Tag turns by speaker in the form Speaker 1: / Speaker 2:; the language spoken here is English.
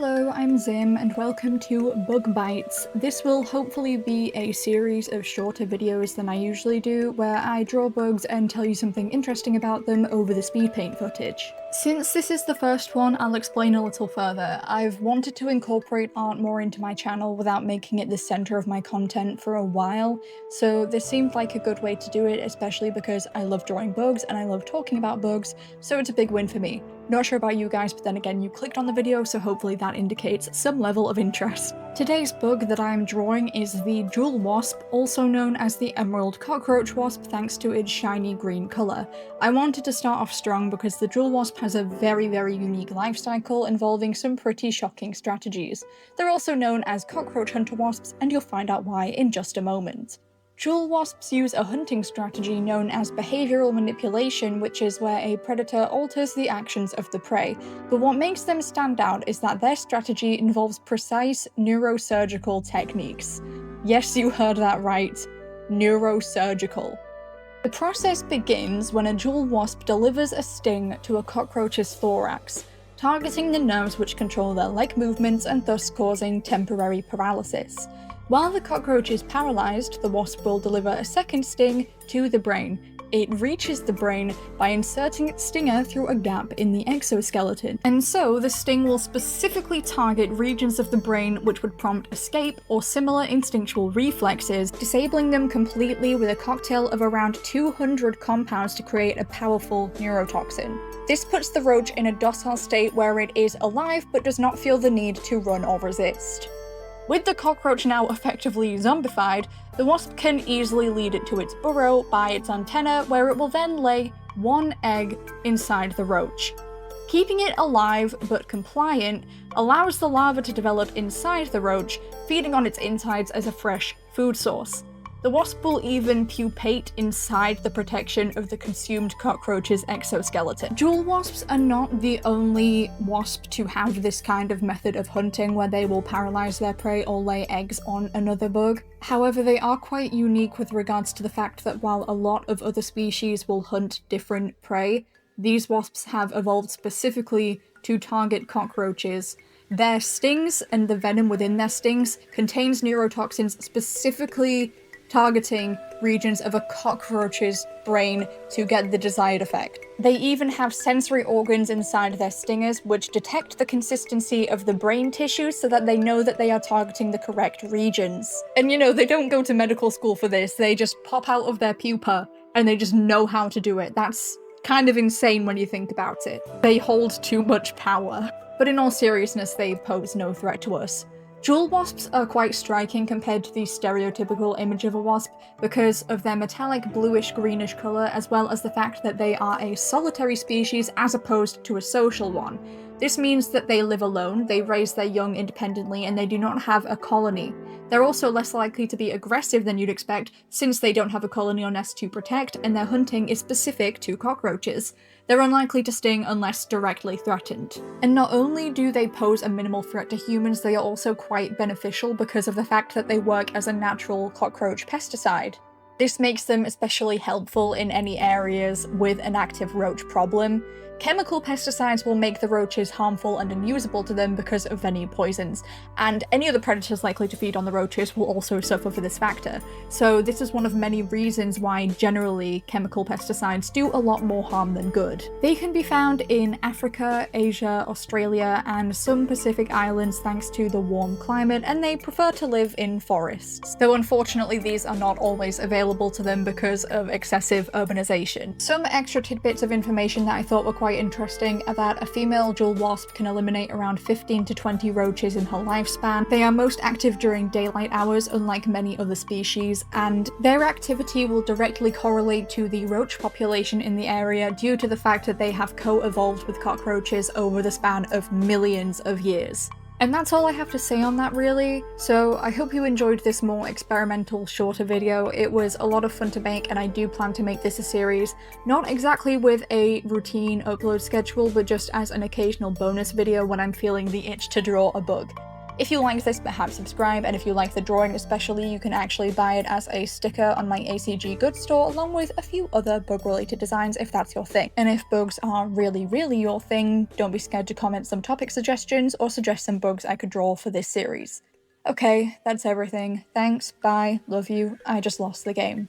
Speaker 1: Hello, I'm Zim, and welcome to Bug Bytes. This will hopefully be a series of shorter videos than I usually do, where I draw bugs and tell you something interesting about them over the speed paint footage. Since this is the first one, I'll explain a little further. I've wanted to incorporate art more into my channel without making it the center of my content for a while, so this seemed like a good way to do it, especially because I love drawing bugs and I love talking about bugs, so it's a big win for me. Not sure about you guys, but then again, you clicked on the video, so hopefully that indicates some level of interest. Today's bug that I'm drawing is the jewel wasp, also known as the emerald cockroach wasp thanks to its shiny green colour. I wanted to start off strong because the jewel wasp has a very unique life cycle involving some pretty shocking strategies. They're also known as cockroach hunter wasps, and you'll find out why in just a moment. Jewel wasps use a hunting strategy known as behavioral manipulation, which is where a predator alters the actions of the prey. But what makes them stand out is that their strategy involves precise neurosurgical techniques. Yes, you heard that right. Neurosurgical. The process begins when a jewel wasp delivers a sting to a cockroach's thorax, targeting the nerves which control their leg movements and thus causing temporary paralysis. While the cockroach is paralysed, the wasp will deliver a second sting to the brain. It reaches the brain by inserting its stinger through a gap in the exoskeleton. And so, the sting will specifically target regions of the brain which would prompt escape or similar instinctual reflexes, disabling them completely with a cocktail of around 200 compounds to create a powerful neurotoxin. This puts the roach in a docile state where it is alive but does not feel the need to run or resist. With the cockroach now effectively zombified, the wasp can easily lead it to its burrow by its antenna, where it will then lay one egg inside the roach. Keeping it alive but compliant allows the larva to develop inside the roach, feeding on its insides as a fresh food source. The wasp will even pupate inside the protection of the consumed cockroach's exoskeleton. Jewel wasps are not the only wasp to have this kind of method of hunting where they will paralyze their prey or lay eggs on another bug. However, they are quite unique with regards to the fact that while a lot of other species will hunt different prey, these wasps have evolved specifically to target cockroaches. Their stings and the venom within their stings contains neurotoxins specifically targeting regions of a cockroach's brain to get the desired effect. They even have sensory organs inside their stingers which detect the consistency of the brain tissue so that they know that they are targeting the correct regions. And you know, they don't go to medical school for this, they just pop out of their pupa and they just know how to do it. That's kind of insane when you think about it. They hold too much power. But in all seriousness, they pose no threat to us. Jewel wasps are quite striking compared to the stereotypical image of a wasp because of their metallic bluish-greenish colour, as well as the fact that they are a solitary species as opposed to a social one. This means that they live alone, they raise their young independently, and they do not have a colony. They're also less likely to be aggressive than you'd expect, since they don't have a colony or nest to protect, and their hunting is specific to cockroaches. They're unlikely to sting unless directly threatened. And not only do they pose a minimal threat to humans, they are also quite beneficial because of the fact that they work as a natural cockroach pesticide. This makes them especially helpful in any areas with an active roach problem. Chemical pesticides will make the roaches harmful and unusable to them because of any poisons, and any other predators likely to feed on the roaches will also suffer for this factor. So this is one of many reasons why generally chemical pesticides do a lot more harm than good. They can be found in Africa, Asia, Australia, and some Pacific islands thanks to the warm climate, and they prefer to live in forests. Though unfortunately these are not always available to them because of excessive urbanization. Some extra tidbits of information that I thought were quite interesting are that a female jewel wasp can eliminate around 15 to 20 roaches in her lifespan. They are most active during daylight hours, unlike many other species, and their activity will directly correlate to the roach population in the area due to the fact that they have co-evolved with cockroaches over the span of millions of years. And that's all I have to say on that really, so I hope you enjoyed this more experimental, shorter video. It was a lot of fun to make and I do plan to make this a series, not exactly with a routine upload schedule, but just as an occasional bonus video when I'm feeling the itch to draw a bug. If you like this, perhaps subscribe, and if you like the drawing especially, you can actually buy it as a sticker on my ACG goods store, along with a few other bug-related designs if that's your thing. And if bugs are really your thing, don't be scared to comment some topic suggestions or suggest some bugs I could draw for this series. Okay, that's everything. Thanks, bye, love you, I just lost the game.